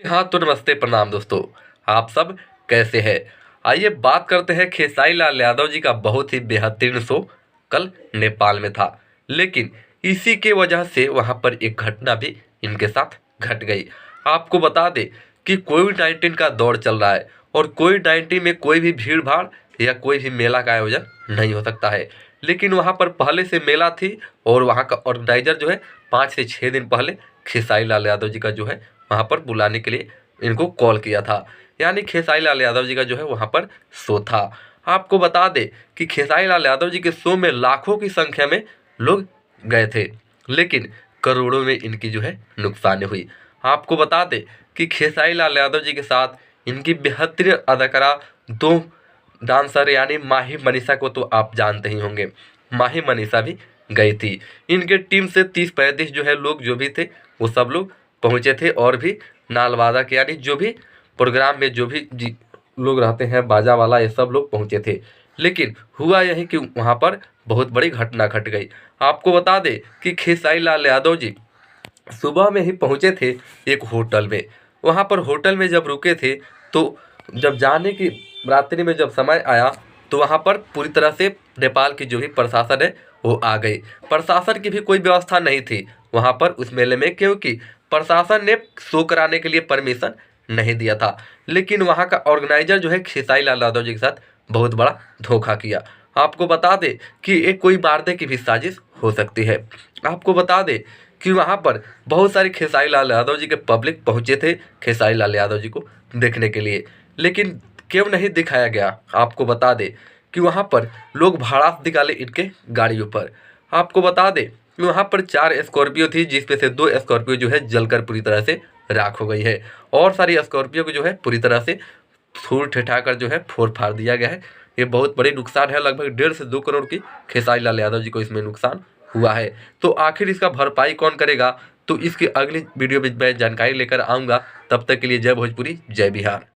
हाँ तो नमस्ते प्रणाम दोस्तों। आप सब कैसे हैं? आइए बात करते हैं खेसारी लाल यादव जी का बहुत ही बेहतरीन शो कल नेपाल में था। लेकिन इसी के वजह से वहाँ पर एक घटना भी इनके साथ घट गई। आपको बता दें कि कोविड-19 का दौर चल रहा है और कोविड-19 में कोई भी भीड़ भाड़ या कोई भी मेला का आयोजन नहीं हो सकता है। लेकिन वहाँ पर पहले से मेला थी और वहाँ का ऑर्गेनाइजर जो है 5 से 6 दिन पहले खेसारी लाल यादव जी का जो है वहाँ पर बुलाने के लिए इनको कॉल किया था। यानी खेसारी लाल यादव जी का जो है वहाँ पर शो था। आपको बता दें कि खेसारी लाल यादव जी के शो में लाखों की संख्या में लोग गए थे, लेकिन करोड़ों में इनकी जो है नुकसान हुई। आपको बता दें कि खेसारी लाल यादव जी के साथ इनकी बेहतरीन अदाकारा दो डांसर यानी माही मनीषा को तो आप जानते ही होंगे। माही मनीषा भी गई थी। इनके टीम से 30-35 जो है लोग जो भी थे वो सब लोग पहुँचे थे और भी नालवादा के यानी जो भी प्रोग्राम में जो भी लोग रहते हैं बाजा वाला ये सब लोग पहुँचे थे। लेकिन हुआ यही कि वहाँ पर बहुत बड़ी घटना घट गई। आपको बता दें कि खेसारी लाल यादव जी सुबह में ही पहुँचे थे एक होटल में। वहाँ पर होटल में जब रुके थे तो जब जाने की रात्रि में जब समय आया तो वहाँ पर पूरी तरह से नेपाल की जो भी प्रशासन है वो आ गई। प्रशासन की भी कोई व्यवस्था नहीं थी वहाँ पर उस मेले में, क्योंकि प्रशासन ने शो कराने के लिए परमिशन नहीं दिया था। लेकिन वहाँ का ऑर्गेनाइजर जो है खेसारी लाल यादव जी के साथ बहुत बड़ा धोखा किया। आपको बता दें कि एक कोई मारने की भी साजिश हो सकती है। आपको बता दें कि वहाँ पर बहुत सारे खेसारी लाल यादव जी के पब्लिक पहुँचे थे खेसारी लाल यादव जी को देखने के लिए, लेकिन क्यों नहीं दिखाया गया? आपको बता दें कि वहाँ पर लोग भड़ास निकाले इनके गाड़ियों पर। आपको बता दें कि वहाँ पर 4 स्कॉर्पियो थी जिसमें से 2 स्कॉर्पियो जो है जलकर पूरी तरह से राख हो गई है और सारी स्कॉर्पियो को जो है पूरी तरह से धूल ठिठा जो है फोड़ फाड़ दिया गया है। ये बहुत बड़ी नुकसान है, लगभग 1.5 से 2 करोड़ की खेसारी लाल यादव जी को इसमें नुकसान हुआ है। तो आखिर इसका भरपाई कौन करेगा? तो इसकी अगली वीडियो में मैं जानकारी लेकर आऊँगा। तब तक के लिए जय भोजपुरी, जय बिहार।